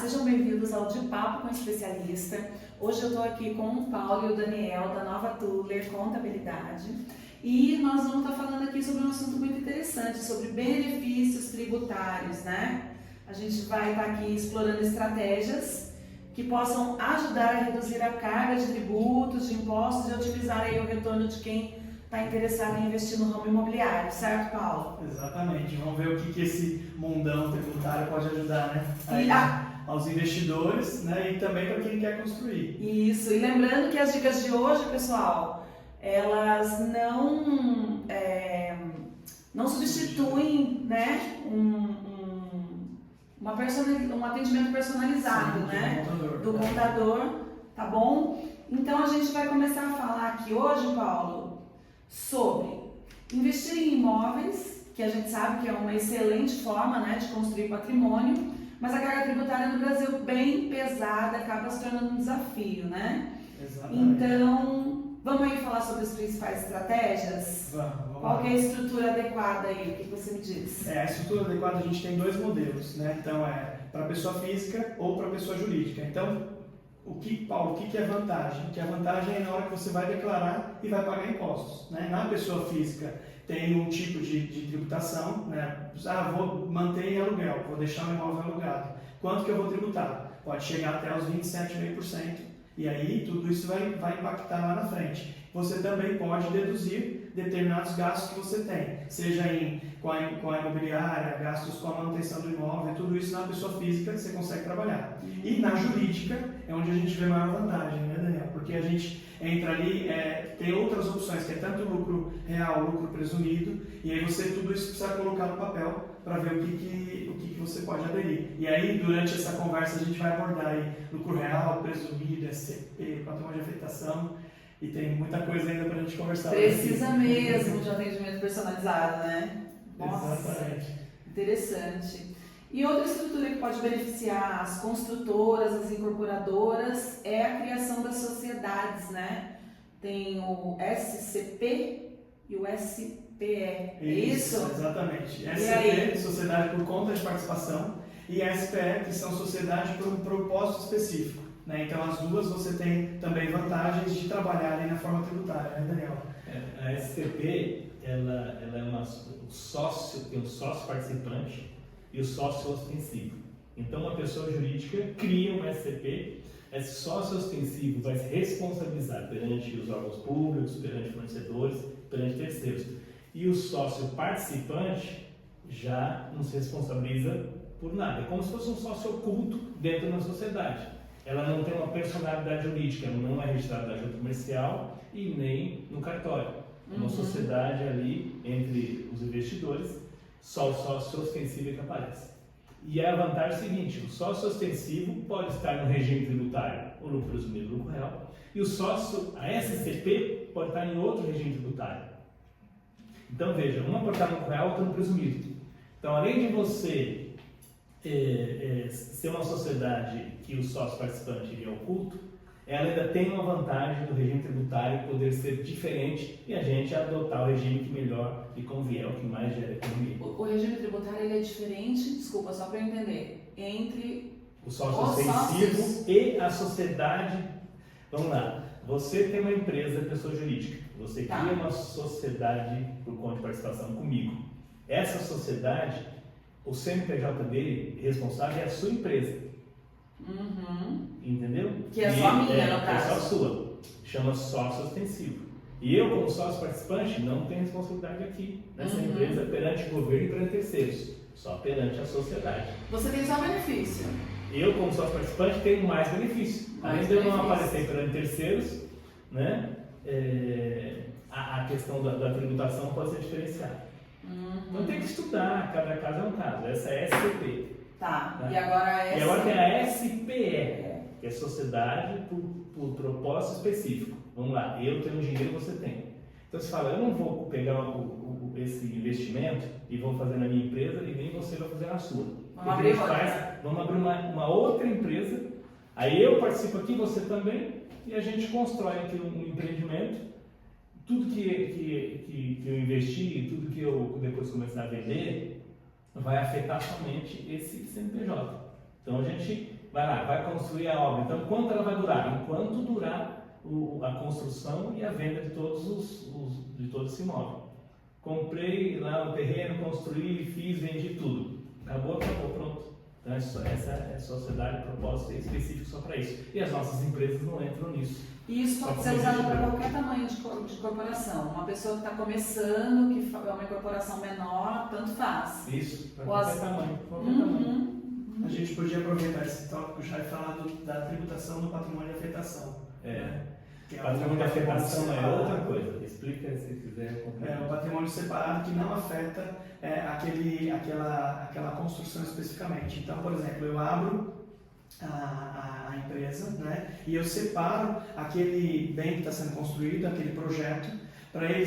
sejam bem-vindos ao De Papo com Especialista. Hoje eu estou aqui com o Paulo e o Daniel da Nova Tuller Contabilidade e nós vamos estar falando aqui sobre um assunto muito interessante, sobre benefícios tributários, né? A gente vai estar aqui explorando estratégias que possam ajudar a reduzir a carga de tributos, de impostos e otimizar aí o retorno de quem está interessado em investir no ramo imobiliário, certo, Paulo? Exatamente. Vamos ver o que esse mundão tributário pode ajudar, né? Aos investidores, né? E também para quem quer construir. Isso. E lembrando que as dicas de hoje, pessoal, elas não substituem, né, um atendimento personalizado, Sim, né, do contador, tá bom? Então a gente vai começar a falar aqui hoje, Paulo, sobre investir em imóveis, que a gente sabe que é uma excelente forma, né, de construir patrimônio, mas a carga tributária no Brasil bem pesada, acaba se tornando um desafio, né? Exatamente. Então, vamos aí falar sobre as principais estratégias? Vamos Qual lá. que é a estrutura adequada aí? O que você me diz? A estrutura adequada a gente tem dois modelos, né? Então para pessoa física ou para pessoa jurídica. Então, Paulo, o que é vantagem? O que é vantagem é na hora que você vai declarar e vai pagar impostos, né? Na pessoa física tem um tipo de tributação, né? Vou manter em aluguel, vou deixar o imóvel alugado. Quanto que eu vou tributar? Pode chegar até os 27,5%. E aí tudo isso vai impactar lá na frente. Você também pode deduzir determinados gastos que você tem, seja com a imobiliária, gastos com a manutenção do imóvel, tudo isso na pessoa física você consegue trabalhar. E na jurídica é onde a gente vê maior vantagem, né, Daniel? Porque a gente entra ali, tem outras opções, que é tanto lucro real, lucro presumido, e aí tudo isso precisa colocar no papel para ver o que você pode aderir. E aí, durante essa conversa, a gente vai abordar aí lucro real, presumido, SCP, patrimônio de afetação, e tem muita coisa ainda para a gente conversar. Precisa mesmo de atendimento personalizado, né? Nossa, exatamente. Interessante. E outra estrutura que pode beneficiar as construtoras, as incorporadoras, é a criação das sociedades, né? Tem o SCP e o SPE. É isso? Exatamente. SCP, Sociedade por Conta de Participação, e SPE, que são sociedades por um propósito específico. Né? Então, as duas você tem também vantagens de trabalhar ali na forma tributária, né, Daniel? A SCP, ela é tem um sócio participante e o sócio ostensivo. Então, uma pessoa jurídica cria um SCP, esse sócio ostensivo vai se responsabilizar perante os órgãos públicos, perante fornecedores, perante terceiros. E o sócio participante já não se responsabiliza por nada. É como se fosse um sócio oculto dentro da sociedade. Ela não tem uma personalidade jurídica, ela não é registrada na junta comercial e nem no cartório. É uma sociedade ali entre os investidores, só o sócio ostensivo que aparece. E a vantagem é a seguinte: o sócio ostensivo pode estar no regime tributário, o lucro presumido, o lucro real, e o sócio, a SCP, pode estar em outro regime tributário. Então veja, uma pode estar no lucro real, outra no presumido. Então, além de você ser uma sociedade que o sócio participante é oculto, ela ainda tem uma vantagem do regime tributário poder ser diferente e a gente adotar o regime que melhor lhe convier, o que mais gera economia. O regime tributário ele é diferente, desculpa, só para eu entender, entre o sócio ostensivo e a sociedade. Vamos lá, você tem uma empresa, pessoa jurídica, você cria uma sociedade por conta de participação comigo. Essa sociedade, o CNPJ dele, responsável, é a sua empresa. Entendeu? Que é só minha, no caso. É só sua. Chama sócio ostensivo. E eu, como sócio participante, não tenho responsabilidade aqui nessa empresa perante o governo e perante terceiros. Só perante a sociedade. Você tem só benefício. Eu, como sócio participante, tenho mais benefício. Além de eu não aparecer perante terceiros, né? A questão da tributação pode ser diferenciada. Então tem que estudar, cada caso é um caso. Essa é a SCP. Tá. E agora tem a SPE, que é Sociedade por Propósito Específico. Vamos lá, eu tenho dinheiro, você tem. Então você fala, eu não vou pegar esse investimento e vou fazer na minha empresa e nem você vai fazer na sua. Vamos abrir uma outra empresa, aí eu participo aqui, você também, e a gente constrói aqui um empreendimento. Tudo que eu investi, tudo que eu depois começar a vender, vai afetar somente esse CNPJ. Então a gente vai lá, vai construir a obra. Então quanto ela vai durar? Enquanto durar a construção e a venda de de todo esse imóvel. Comprei lá o terreno, construí, fiz, vendi tudo. Acabou, pronto. Então essa é a sociedade, propósito específico só para isso. E as nossas empresas não entram nisso. E isso pode ser usado para qualquer tamanho de corporação. Uma pessoa que está começando, que é uma corporação menor, tanto faz. Isso, para qualquer tamanho. A gente podia aproveitar esse tópico já e falar da tributação do patrimônio de afetação. Que Patrimônio de afetação é outra coisa. Explica se quiser. O patrimônio separado que não afeta aquela construção especificamente. Então, por exemplo, eu abro a empresa, né, e eu separo aquele bem que está sendo construído, aquele projeto, para ele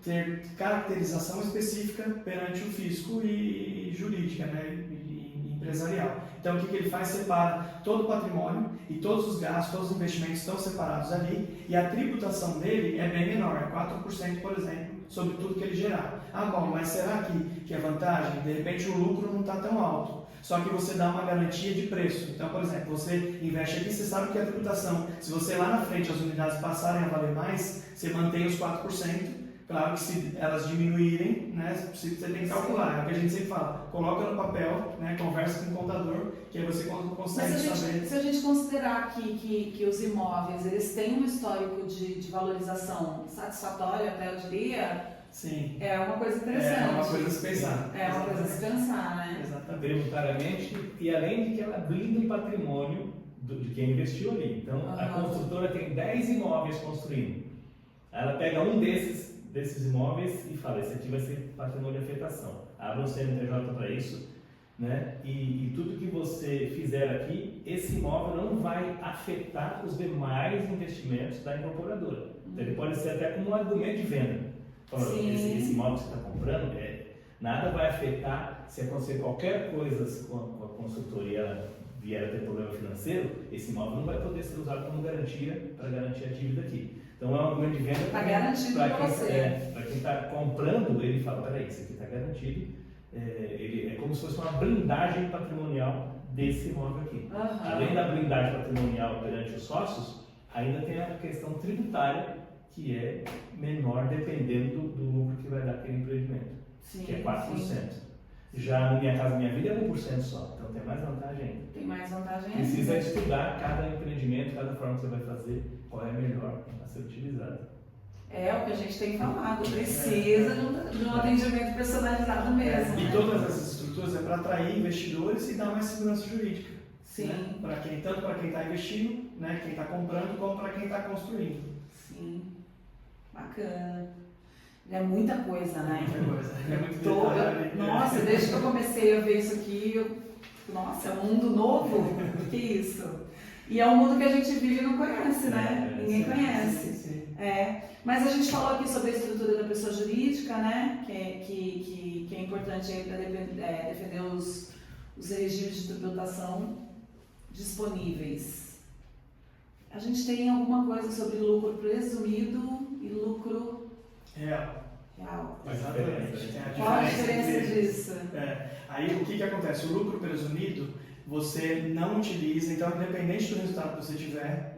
ter caracterização específica perante o fisco e jurídica, né, e empresarial. Então, o que ele faz? Separa todo o patrimônio e todos os gastos, todos os investimentos estão separados ali, e a tributação dele é bem menor, é 4%, por exemplo, sobre tudo que ele gerar. Bom, mas será que é vantagem? De repente o lucro não está tão alto, só que você dá uma garantia de preço. Então, por exemplo, você investe aqui, você sabe que a tributação, se você lá na frente as unidades passarem a valer mais, você mantém os 4%. Claro que se elas diminuírem, né, você tem que calcular. É o que a gente sempre fala, coloca no papel, né, conversa com o contador, que aí você consegue saber. Se a gente considerar que os imóveis eles têm um histórico de valorização satisfatório, até eu diria, sim, é uma coisa interessante. É uma coisa a se pensar. É uma coisa a se pensar, né? Exatamente. Tributariamente, e além de que ela blinda o patrimônio de quem investiu ali. Então, a construtora tem 10 imóveis construindo. Ela pega um desses imóveis e fala, esse aqui vai ser patrimônio de afetação. Abre um CNPJ para isso, né? E tudo que você fizer aqui, esse imóvel não vai afetar os demais investimentos da incorporadora. Então, ele pode ser até como um argumento de venda. Falando, esse imóvel que você está comprando, nada vai afetar se acontecer qualquer coisa com a construtora e ela vier a ter problema financeiro, esse imóvel não vai poder ser usado como garantia para garantir a dívida aqui. Então é um argumento de venda para garantido para você. Para quem está comprando, ele fala, peraí, isso aqui está garantido, é como se fosse uma blindagem patrimonial desse imóvel aqui. Além da blindagem patrimonial perante os sócios, ainda tem a questão tributária, que é menor dependendo do lucro que vai dar aquele empreendimento, que é 4%. Sim. Já no Minha Casa Minha Vida é 1% só, então tem mais vantagem ainda. Tem mais vantagem ainda. Precisa estudar cada empreendimento, cada forma que você vai fazer, qual é a melhor a ser utilizada. É o que a gente tem falado, precisa de um atendimento personalizado mesmo. E todas essas estruturas é para atrair investidores e dar mais segurança jurídica. Sim. Né? Tanto para quem está investindo, né, quem está comprando, como para quem está construindo. Sim, bacana. É muita coisa, né? Muita coisa, é muito detalhe. Nossa, desde que eu comecei a ver isso aqui, nossa, é um mundo novo, que isso? E é um mundo que a gente vive e não conhece, né? Ninguém conhece. Sim. Mas a gente falou aqui sobre a estrutura da pessoa jurídica, né? Que é importante para defender os regimes de tributação disponíveis. A gente tem alguma coisa sobre lucro presumido e lucro real. Exatamente. Qual a diferença disso? Aí o que acontece? O lucro presumido você não utiliza, então independente do resultado que você tiver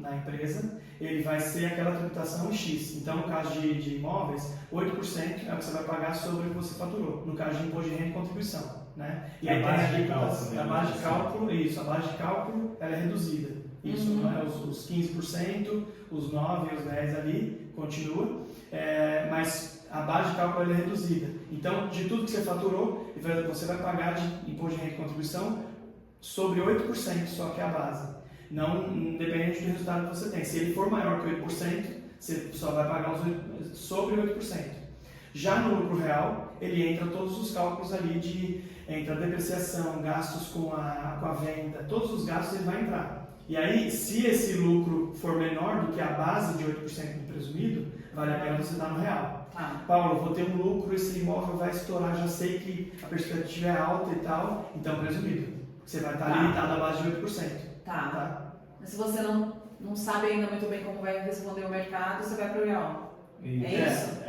na empresa, ele vai ser aquela tributação X. Então no caso de imóveis, 8% é o que você vai pagar sobre o que você faturou, no caso de imposto de renda e contribuição. Né? E aí a base de cálculo, a base de cálculo, isso, a base de cálculo ela é reduzida. Isso, não é os 15%, os 9% e os 10% ali, continua, mas a base de cálculo ela é reduzida. Então, de tudo que você faturou, você vai pagar de imposto de renda e contribuição sobre 8% só que é a base. Não independente do resultado que você tem. Se ele for maior que 8%, você só vai pagar sobre 8%. Já no lucro real, ele entra todos os cálculos ali entra a depreciação, gastos com a venda, todos os gastos ele vai entrar. E aí, se esse lucro for menor do que a base de 8% do presumido, vale a pena você dar no real. Paulo, vou ter um lucro, esse imóvel vai estourar, já sei que a perspectiva é alta e tal, então presumido. Você vai estar limitado à base de 8%. Tá. Mas se você não sabe ainda muito bem como vai responder o mercado, você vai para o real. É isso?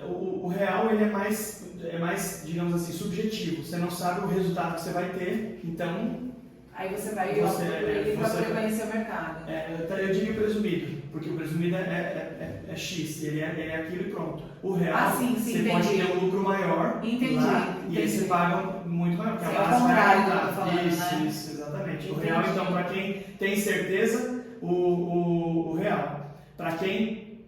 O real ele é mais, digamos assim, subjetivo. Você não sabe o resultado que você vai ter, então... Aí você vai para conhecer o mercado. Eu diria presumido, porque o presumido é X, ele é aquilo e pronto. O real, sim, você entendi. pode ter um lucro maior lá, e aí você paga muito maior, porque a base vai aumentar. Isso, exatamente. O real, então, para quem tem certeza, o real. Para quem...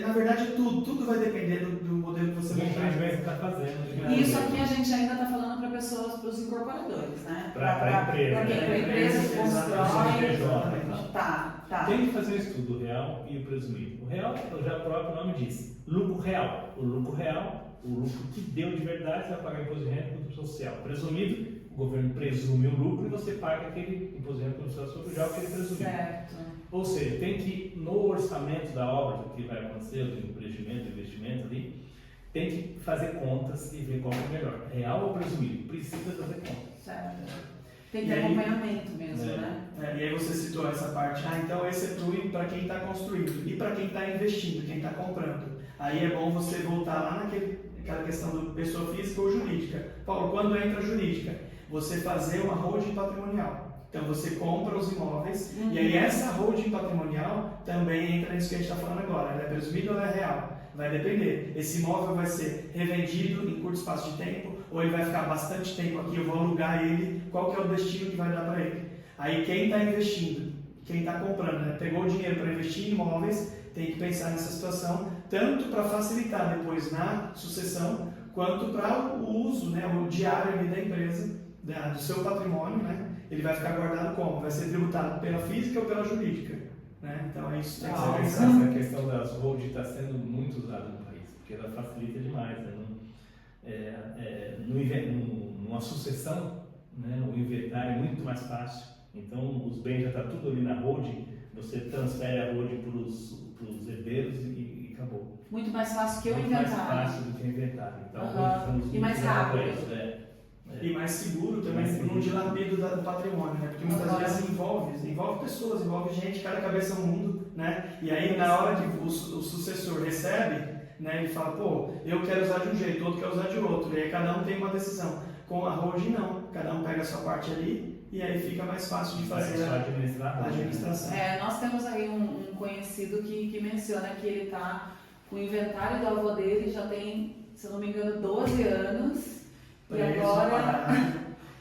na verdade, tudo vai depender do modelo que você vai está fazendo. E isso aqui a gente ainda está falando para pessoas, para os incorporadores, né? Para empresa. Para quem a empresa constrói. Tá. Tem que fazer o estudo, o real e o presumido. O real, já o próprio nome diz, lucro real. O lucro real, o lucro que deu de verdade, você vai pagar imposto de renda e imposto social. Presumido, o governo presume o lucro e você paga aquele imposto de renda e imposto social sobre o real que ele presumiu. Certo. Ou seja, tem que, no orçamento da obra, que vai acontecer, do investimento ali, tem que fazer contas e ver qual é o melhor, real ou presumido. Precisa fazer contas. Certo. Tem que ter acompanhamento mesmo, né? E aí você citou essa parte, então esse é para quem está construindo e para quem está investindo, quem está comprando. Aí é bom você voltar lá naquela questão do pessoa física ou jurídica. Paulo, quando entra jurídica, você fazer uma holding patrimonial. Então você compra os imóveis e aí essa holding patrimonial também entra nisso que a gente está falando agora. Ela é presumida ou ela é real? Vai depender. Esse imóvel vai ser revendido em curto espaço de tempo ou ele vai ficar bastante tempo aqui, eu vou alugar ele, qual que é o destino que vai dar para ele? Aí quem está investindo, quem está comprando, né, pegou o dinheiro para investir em imóveis, tem que pensar nessa situação, tanto para facilitar depois na sucessão, quanto para o uso, né, o diário ali da empresa, do seu patrimônio, né? Ele vai ficar guardado como? Vai ser tributado pela física ou pela jurídica, né? Então é isso que tem que ser pensado. Essa questão das holdings está sendo muito usada no país, porque ela facilita demais, né? Numa sucessão, né? O inventário é muito mais fácil, então os bens já estão tudo ali na holding, você transfere a holding para os herdeiros e acabou. Muito mais fácil que o inventário. Muito mais fácil do que o inventário. Então, e mais rápido. E mais seguro também, não dilapida do patrimônio, né? Porque muitas vezes envolve pessoas, envolve gente, cada cabeça é um mundo, né? E aí na hora que o sucessor recebe, né, ele fala, pô, eu quero usar de um jeito, outro quer usar de outro, e aí cada um tem uma decisão. Com a holding não, cada um pega a sua parte ali e aí fica mais fácil de fazer a administração. Nós temos aí um conhecido que menciona que ele está com o inventário do avô dele, já tem, se eu não me engano, 12 anos. E agora,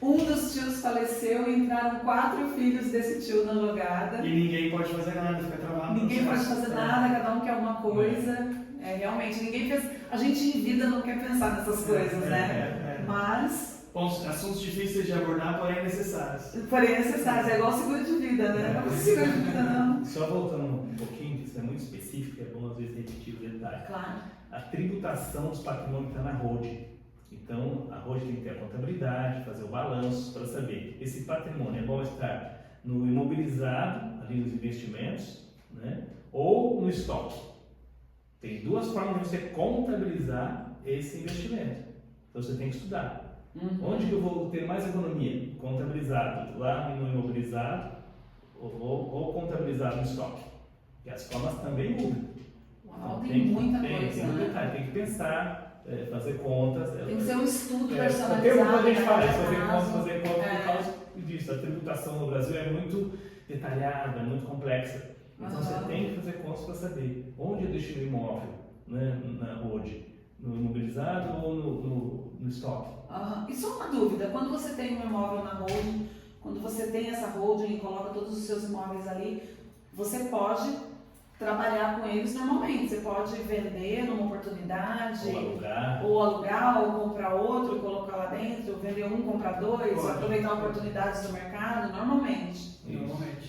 um dos tios faleceu e entraram 4 filhos desse tio na jogada. E ninguém pode fazer nada, fica travado. Ninguém pode fazer nada, cada um quer uma coisa. Realmente, ninguém pensa. A gente em vida não quer pensar nessas coisas, né? Mas... assuntos difíceis de abordar, porém necessários. Porém necessários, é igual seguro de vida, né? Não é seguro de vida, não. Só voltando um pouquinho, que isso é muito específico, é bom às vezes repetir o detalhe. Claro. A tributação dos patrimônios está na holding. Então, a holding tem que ter a contabilidade, fazer o balanço para saber. Esse patrimônio é bom estar no imobilizado, ali nos investimentos, né? Ou no estoque. Tem 2 formas de você contabilizar esse investimento. Então, você tem que estudar. Onde que eu vou ter mais economia? Contabilizado lá no imobilizado ou contabilizado no estoque. E as formas também mudam. Uau, tem muita coisa. Tem muito detalhe, tem que pensar. Fazer contas. Tem que ser um estudo personalizado. Tem uma coisa que a gente fala, fazer contas por causa disso. A tributação no Brasil é muito detalhada, muito complexa. Então você tem que fazer contas para saber onde eu deixo o imóvel, né, na holding, no imobilizado ou no estoque. E só uma dúvida, quando você tem um imóvel na holding, quando você tem essa holding e coloca todos os seus imóveis ali, você pode trabalhar com eles normalmente. Você pode vender numa oportunidade, ou alugar, ou comprar outro, colocar lá dentro, vender um, comprar 2, aproveitar oportunidades do mercado, normalmente.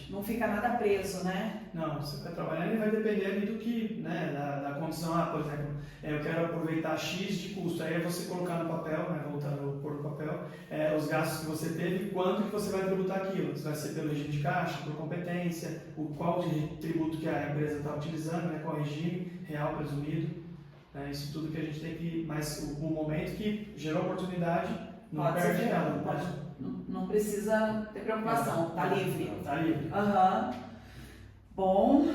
Não fica nada preso, né? Não, você vai trabalhando e vai depender ali do que, né, da condição. Por exemplo, eu quero aproveitar X de custo, aí é você colocar no papel, né, voltando por papel, os gastos que você teve e quanto que você vai tributar aquilo. Se vai ser pelo regime de caixa, por competência, qual de tributo que a empresa está utilizando, né, qual regime, real, presumido. Isso tudo que a gente tem que... Mas o momento que gerou oportunidade, não perde nada. Não precisa ter preocupação, tá livre. Tá livre. Bom,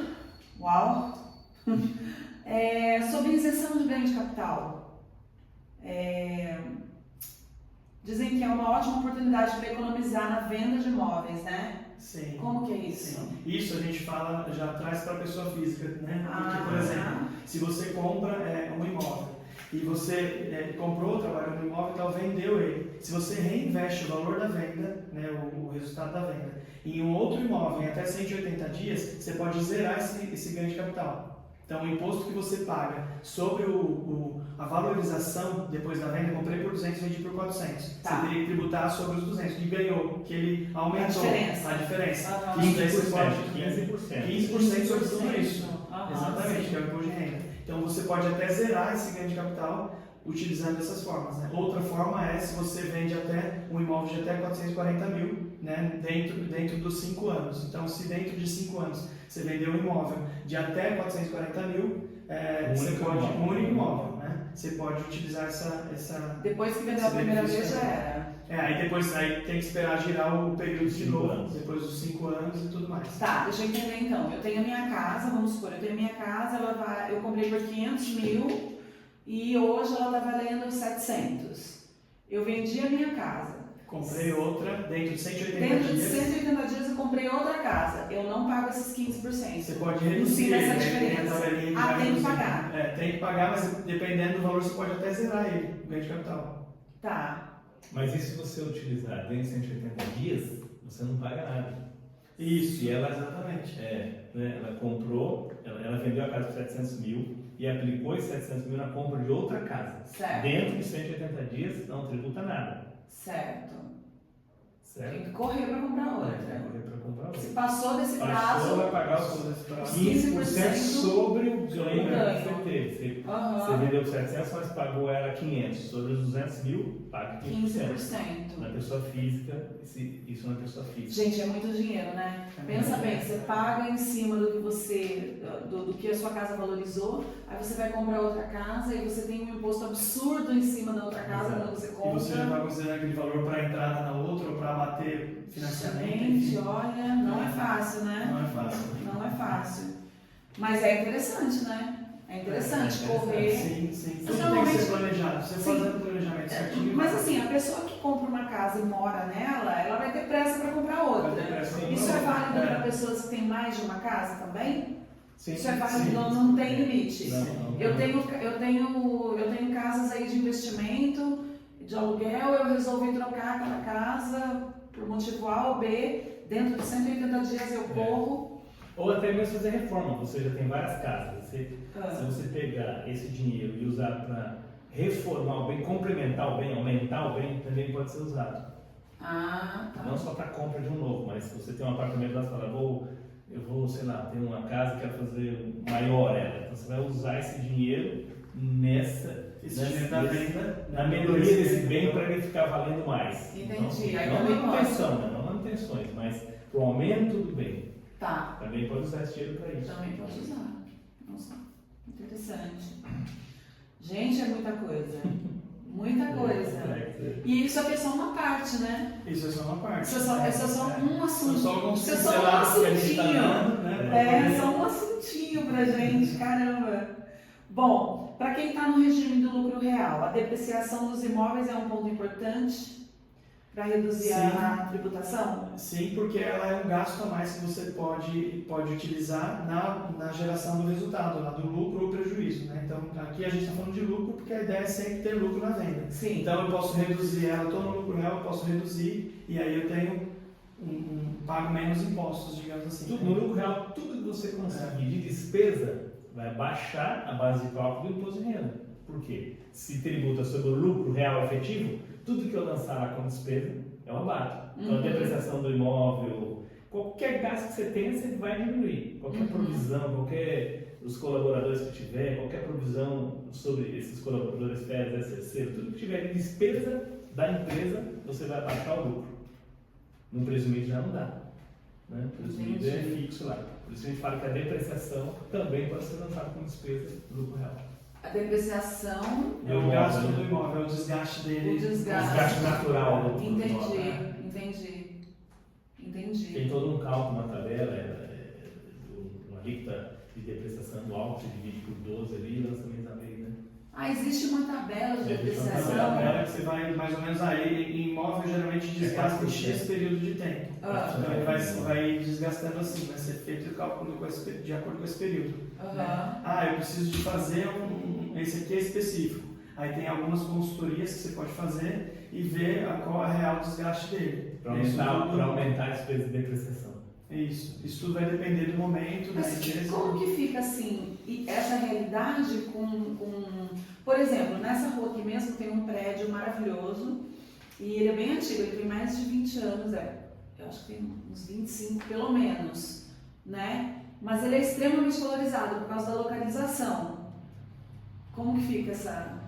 uau. Sobre isenção de ganho de capital. Dizem que é uma ótima oportunidade para economizar na venda de imóveis, né? Sim. Como que é isso? Sim. Isso a gente fala, já traz para a pessoa física, né? Porque, por exemplo, se você compra um imóvel e você comprou, trabalhou no imóvel e tal, vendeu ele. Se você reinveste o valor da venda, né, o resultado da venda, em um outro imóvel em até 180 dias, você pode zerar esse ganho de capital. Então, o imposto que você paga sobre a valorização depois da venda, comprei por 200, vendi por 400. Tá. Você teria que tributar sobre os 200, que ganhou, que ele aumentou A diferença. Isso daí você pode 15%. 15% sobre tudo isso. Exatamente, sim. que é o imposto de renda. Então, você pode até zerar esse ganho de capital utilizando essas formas, né? Outra forma é se você vende até um imóvel de até 440 mil, né? dentro dos 5 anos. Então, se dentro de 5 anos você vendeu um imóvel de até 440 mil, você pode, um único imóvel, né? Você pode utilizar essa Depois que vendeu a primeira vez já era. aí depois tem que esperar girar o período de novo, depois dos 5 anos e tudo mais. Tá, deixa eu entender então. Eu tenho a minha casa, vamos supor, eu tenho a minha casa, eu comprei por 500 mil e hoje ela está valendo 700. Eu vendi a minha casa. Comprei outra dentro de 180 dias. Dentro de 180 dias eu comprei outra casa. Eu não pago esses 15%. Você pode reduzir essa ele, diferença. Tem que pagar. Tem que pagar, mas dependendo do valor você pode até zerar ele, o ganho de capital. Tá. Mas e se você utilizar dentro de 180 dias, você não paga nada. Isso, E ela, exatamente. Né, ela comprou, ela vendeu a casa por 700 mil e aplicou esses 700 mil na compra de outra casa. Certo. Dentro de 180 dias, não tributa nada. Certo. Tem Certo? que correr para comprar outra. Correr para comprar outra. Se passou desse Passou, prazo, vai pagar os os 15% sobre o ganho. ganho que você teve. Você vendeu por 700, mas pagou ela 500. Sobre os 200 mil, paga 15%. Na pessoa física, isso na pessoa física. Gente, é muito dinheiro, né? Pensa bem, você paga em cima do que a sua casa valorizou, aí você vai comprar outra casa e você tem um imposto absurdo em cima da outra casa quando você compra. E você já vai considerar aquele valor para entrada na outra ou para bater financiamento. Gente, olha, não é fácil, né? Não é fácil. Não é fácil. Mas é interessante, né? É interessante correr. Sim. Mas Tudo tem que normalmente- ser planejado. Você fazendo o planejamento certinho. Mas assim, a pessoa que compra uma casa e mora nela, ela vai ter pressa para comprar outra. Vai ter pressa pra Isso é comprar outra. válido para pessoas que têm mais de uma casa também? Sim, Isso é válido, sim. não tem limite. Não. Eu tenho casas aí de investimento, de aluguel, eu resolvi trocar aquela casa por motivo A ou B, dentro de 180 dias eu corro. Ou até mesmo fazer reforma. Você já tem várias casas. Se Ah, você pegar esse dinheiro e usar para reformar o bem, complementar o bem, aumentar o bem, também pode ser usado. tá. Não só para compra de um novo, mas se você tem um apartamento lá, você fala, eu vou, sei lá, tenho uma casa, quero fazer maior ela. Então você vai usar esse dinheiro na melhoria desse bem para ele ficar valendo mais. Entendi. Então, Aí não também manutenção, né? Não manutenções, mas para o aumento do bem. Tá, Também pode usar esse dinheiro para isso. também pode usar. Nossa, interessante. Gente, é muita coisa. Muita coisa. E isso aqui é só uma parte, né? Isso é só uma parte. Isso é só um assunto. São só alguns Isso é só um pinceladas que a gente tá assuntinho. dando, né? Só um assuntinho pra gente, caramba. Bom, para quem está no regime do lucro real, a depreciação dos imóveis é um ponto importante para reduzir Sim. a tributação? Sim, porque ela é um gasto a mais que você pode utilizar na geração do resultado, lá do lucro ou prejuízo, né? Então, aqui a gente está falando de lucro porque a ideia é sempre ter lucro na venda. Sim. Então, eu posso reduzir ela, estou no lucro real, eu posso reduzir e aí eu tenho pago menos impostos, digamos assim. No lucro real, tudo que você conseguir de despesa vai baixar a base de cálculo do imposto de renda. Por quê? Se tributa sobre o lucro real efetivo, tudo que eu lançar lá como despesa, eu abato. Então, a depreciação do imóvel, qualquer gasto que você tenha, você vai diminuir. Qualquer provisão, os colaboradores que tiver, qualquer provisão sobre esses colaboradores, férias, SCC, tudo que tiver de despesa da empresa, você vai abaixar o lucro. No presumido já não dá. Né? O presumido é fixo lá. Por isso a gente fala que a depreciação também pode ser lançada como despesa do lucro real. A depreciação É o gasto do imóvel, é o desgaste dele. O desgaste. Desgaste natural do imóvel. Entendi. Tem todo um cálculo na tabela, uma alíquota de depreciação anual, você divide por 12 ali e lança mês a mês, né? Ah, existe uma tabela de Existe uma depreciação? tabela que você vai mais ou menos aí, em imóvel geralmente desgasta em X período de tempo. Ah. Então ele vai desgastando assim, vai ser feito o cálculo de acordo com esse período. Aham. Ah, eu preciso de fazer esse aqui é específico. Aí tem algumas consultorias que você pode fazer e ver qual é o real desgaste dele. Para aumentar a despesa de depreciação. Isso tudo vai depender do momento, da Mas empresa. como que fica assim, essa realidade por exemplo, nessa rua aqui mesmo tem um prédio maravilhoso e ele é bem antigo, ele tem mais de 20 anos, eu acho que tem uns 25 pelo menos, né? Mas ele é extremamente valorizado por causa da localização. Como que fica essa...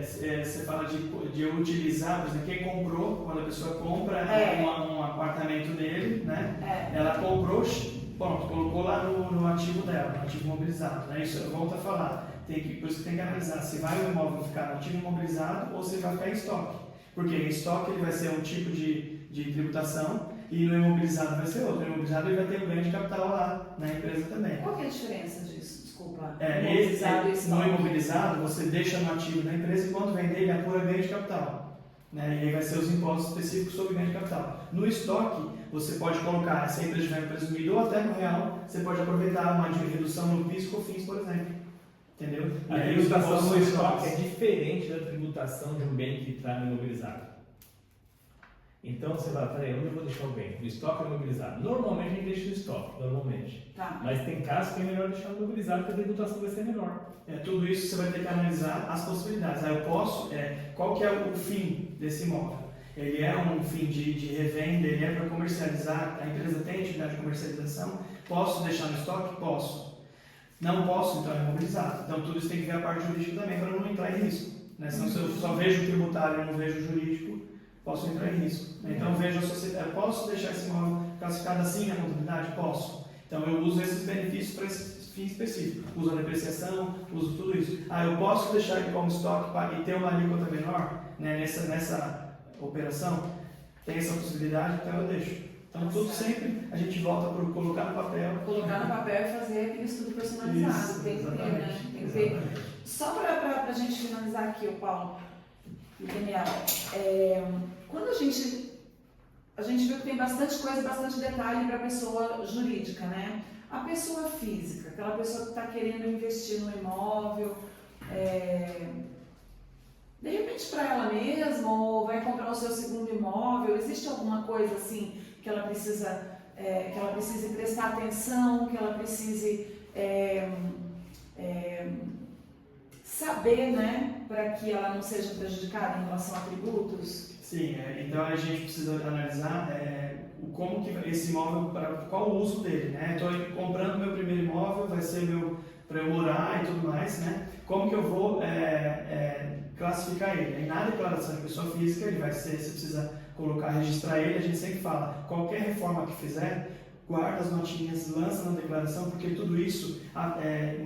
Você fala de utilizar, por exemplo, quem comprou, quando a pessoa compra um apartamento dele, né? Ela comprou, pronto, colocou lá no ativo dela, no ativo imobilizado, né? Isso eu volto a falar, por isso que tem que analisar se vai o imóvel ficar no ativo imobilizado ou se vai ficar em estoque. Porque em estoque ele vai ser um tipo de tributação e no imobilizado vai ser outro. No imobilizado ele vai ter um ganho de capital lá na empresa também. Qual que é a diferença disso? Desculpa. No imobilizado, você deixa no ativo da empresa e quando vender ele apura ganho de capital. Né? E aí vai ser os impostos específicos sobre ganho de capital. No estoque, você pode colocar, se a empresa estiver presumido ou até no real, você pode aproveitar uma redução no PIS e COFINS, por exemplo. Entendeu? A tributação no estoque é diferente da tributação de um bem que está imobilizado. Então você vai, peraí, onde eu vou deixar o bem? No estoque ou imobilizado? Normalmente a gente deixa no estoque, normalmente. Tá. Mas tem casos que é melhor deixar imobilizado porque a tributação vai ser menor. Tudo isso você vai ter que analisar as possibilidades. Aí eu posso, qual que é o fim desse imóvel? Ele é um fim de revenda, ele é para comercializar, a empresa tem atividade de comercialização, posso deixar no estoque? Posso. Não posso, então é imobilizado. Então tudo isso tem que ver a parte jurídica também para não entrar em risco. Né? Senão se eu só vejo o tributário e não vejo o jurídico, posso entrar em risco. Então vejo a sociedade, posso deixar esse imóvel classificado assim na contabilidade? Posso. Então eu uso esses benefícios para esse fim específico. Uso a depreciação, uso tudo isso. Eu posso deixar ele como estoque e ter uma alíquota menor, né, nessa operação? Tem essa possibilidade, então eu deixo. Então tudo sempre a gente volta para colocar no papel. Colocar no papel e fazer aquele estudo personalizado. Isso, tem que ter, né? Tem que ter. Só para a gente finalizar aqui, o Paulo e o Daniel, quando a gente viu que tem bastante coisa, bastante detalhe para a pessoa jurídica, né? A pessoa física, aquela pessoa que está querendo investir no imóvel, de repente para ela mesma, ou vai comprar o seu segundo imóvel, existe alguma coisa assim que ela precise prestar atenção, que ela precise saber, né, para que ela não seja prejudicada em relação a tributos? Sim, então a gente precisa analisar como que esse imóvel, qual o uso dele, né? Estou comprando meu primeiro imóvel, vai ser para eu morar e tudo mais, né? Como que eu vou classificar ele? Aí na declaração de pessoa física, ele vai ser, você precisa registrar ele, a gente sempre fala, qualquer reforma que fizer, guarda as notinhas, lança na declaração, porque tudo isso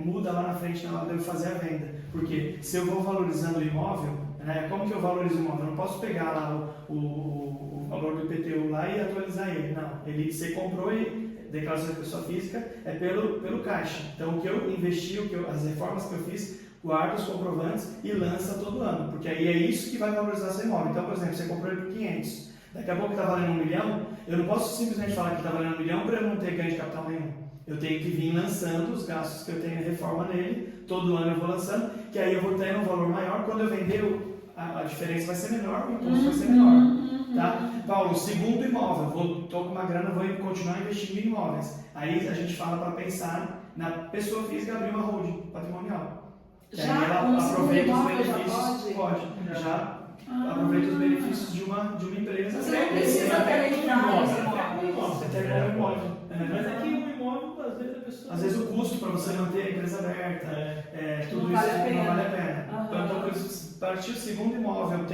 muda lá na frente na hora de eu fazer a venda. Porque se eu vou valorizando o imóvel, como que eu valorizo o imóvel? Eu não posso pegar lá o valor do IPTU lá e atualizar ele. Não, você comprou e declaração de pessoa física é pelo caixa. Então o que eu investi, as reformas que eu fiz, guarda os comprovantes e lança todo ano, porque aí é isso que vai valorizar seu imóvel. Então, por exemplo, você comprou ele por 500, daqui a pouco está valendo 1 milhão, eu não posso simplesmente falar que está valendo 1 milhão para eu não ter ganho de capital nenhum. Eu tenho que vir lançando os gastos que eu tenho em reforma nele, todo ano eu vou lançando, que aí eu vou ter um valor maior, quando eu vender a diferença vai ser menor, o imposto vai ser menor. Tá? Paulo, segundo imóvel, estou com uma grana, vou continuar investindo em imóveis. Aí a gente fala para pensar na pessoa física abrir uma holding patrimonial. Já ela aproveita os benefícios, já aproveita os benefícios de uma empresa. Você não precisa ter imóvel. Você tem um imóvel. Mas aqui um imóvel, às vezes a pessoa... Às vezes o custo para você manter a empresa aberta, tudo não isso vale não vale a pena. Uhum. Então, a partir do segundo imóvel,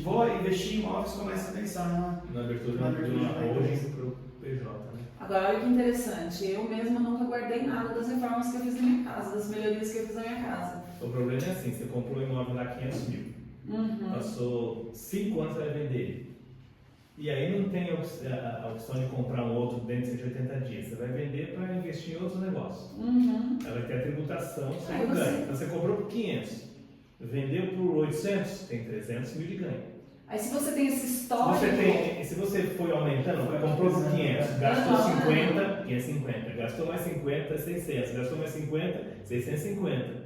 vou investir em imóveis, começa a pensar na abertura de uma holding para o PJ, né? Agora, olha que interessante, eu mesma nunca guardei nada das reformas que eu fiz na minha casa, das melhorias que eu fiz na minha casa. O problema é assim, você comprou um imóvel lá 500 mil, passou 5 anos para vender ele. E aí não tem a opção de comprar um outro dentro de 180 dias. Você vai vender para investir em outros negócios. Ela vai ter a tributação sobre o ganho. Então você comprou por 500, vendeu por 800, tem 300 mil de ganho. Aí se você tem esse histórico... Se você foi aumentando, comprou por 500, gastou 50, 550, gastou mais 50, 600, gastou mais 50, 650.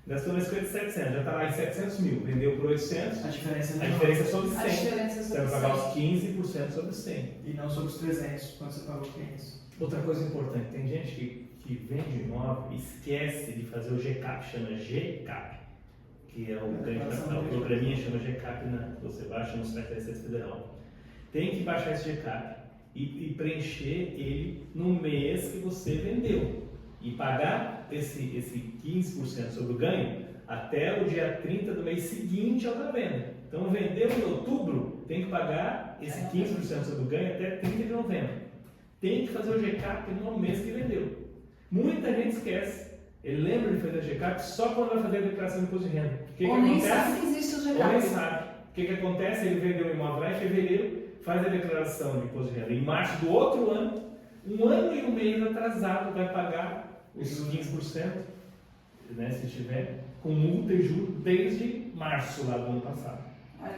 Gastou mais 50, 700, já está lá em 700 mil, vendeu por 800, A diferença é sobre 100. Você Você vai pagar os 15% sobre 100. E não sobre os 300, quando você pagou 500. Outra coisa importante, tem gente que vende imóvel e esquece de fazer o GCAP, chama GCAP, que é o programinha chama GCAP, você baixa no site da Receita Federal. Tem que baixar esse GCAP e preencher ele no mês que você vendeu. E pagar esse 15% sobre o ganho até o dia 30 do mês seguinte ao da venda. Então, vendeu em outubro, tem que pagar esse 15% sobre o ganho até 30 de novembro. Tem que fazer o GCAP no mês que vendeu. Muita gente esquece. Ele lembra de fazer o GCAP só quando vai fazer a declaração de imposto de renda. Ou nem sabe que existe o GCAP. Ou nem sabe. O que acontece? Ele vendeu o imóvel lá em fevereiro, faz a declaração de imposto de renda. Em março do outro ano, um ano e um mês atrasado, vai pagar os 15%, né, se tiver, com multa e juros desde março lá do ano passado.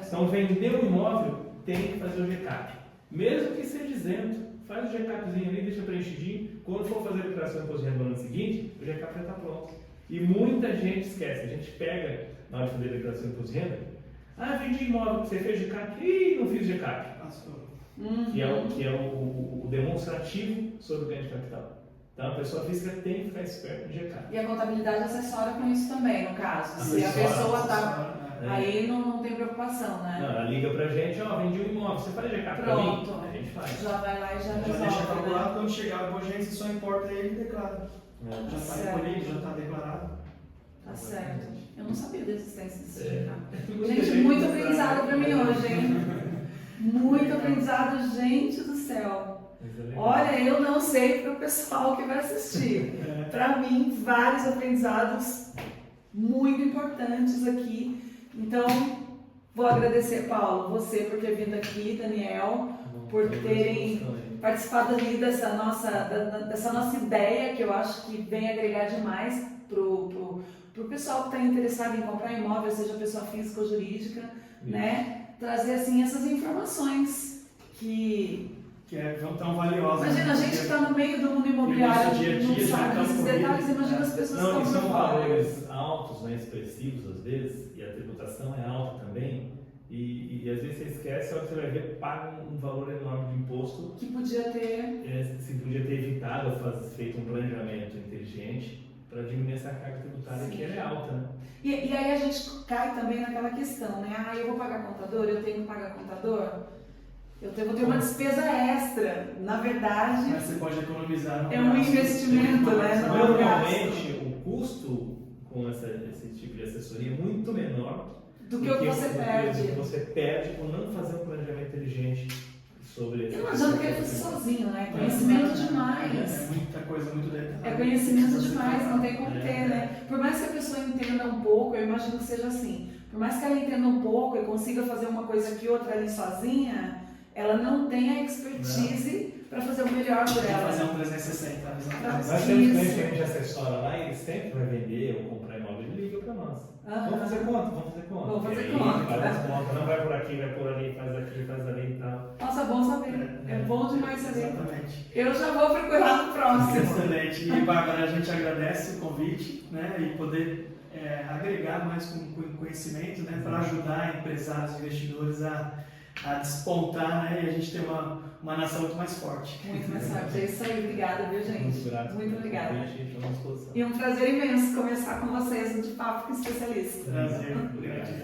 Então, vendeu o imóvel, tem que fazer o GCAP. Mesmo que seja isento, faz o GCAPzinho ali, deixa preenchidinho. Quando for fazer a declaração de imposto de renda no ano seguinte, o GCAP já está pronto. E muita gente esquece. A gente pega, na hora de fazer a declaração de imposto de renda, vendi imóvel, você fez GCAP? Ih, não fiz GCAP. Que é o demonstrativo sobre o ganho de capital. Então, a pessoa física tem que ficar esperta no GCAP. E a contabilidade assessora com isso também, no caso. Se a pessoa está... Aí não tem preocupação, né? Não, ela liga pra gente, vendi um imóvel, você faz GCAP pra mim? Pronto. A gente faz. Já vai lá e já resolve. Já deixa calculado, quando chegar o agente, só importa ele e declara. Já está Certo. recolhido, já está declarado. Tá certo. Eu não sabia da existência desse É. GCAP. Gente, muito aprendizado pra mim hoje, hein? Muito aprendizado, gente do céu. Olha, eu não sei para o pessoal que vai assistir. Para mim, vários aprendizados muito importantes aqui. Então, vou agradecer, Paulo, você por ter vindo aqui, Daniel, por terem participado ali dessa nossa ideia, que eu acho que vem agregar demais pro pessoal que está interessado em comprar imóvel, seja pessoa física ou jurídica, né? Trazer assim essas informações que é tão valiosa. Imagina, a gente está no meio do mundo imobiliário, não sabe desses detalhes, imagina as pessoas que estão são por fora. valores altos, né, expressivos às vezes, e a tributação é alta também, e às vezes você esquece, a hora que você vai ver, paga um valor enorme de imposto. Que podia ter... Se podia ter evitado ou feito um planejamento inteligente para diminuir essa carga tributária. Sim. Que ela é alta, né? E aí a gente cai também naquela questão, né? Eu vou pagar contador, eu tenho que pagar contador? Eu vou ter uma despesa extra, na verdade. Mas você pode economizar. É um investimento, né? Normalmente, o custo com esse tipo de assessoria é muito menor do que o que você perde. Do que você perde por não fazer um planejamento inteligente sobre esse. Eu não adianta querer fazer sozinho, né? Conhecimento demais. É muita coisa, muito detalhe. É conhecimento demais, não tem como ter, né? Por mais que a pessoa entenda um pouco, eu imagino que seja assim. Por mais que ela entenda um pouco e consiga fazer uma coisa que outra ali sozinha, ela não tem a expertise para fazer o melhor por ela. Fazer um 360. Nós temos clientes que a gente assessora lá e eles sempre vai vender ou comprar imóvel, ele liga para nós. Vamos fazer conta. Vamos fazer aí, conta. Faz as contas, não vai por aqui, vai por ali, faz aqui, faz ali e tal. Nossa, bom saber. É bom demais saber. Exatamente. Eu já vou procurar no próximo. Excelente. E, Bárbara, a gente agradece o convite, né? E poder agregar mais com conhecimento, né? Para ajudar empresários e investidores a despontar, né? E a gente ter uma nação muito mais forte. Muito mais forte. É isso aí. Obrigada, viu, gente? Muito grato. Muito obrigada. Gente, e um prazer imenso conversar com vocês no De Papo com Especialista. Prazer. Obrigado.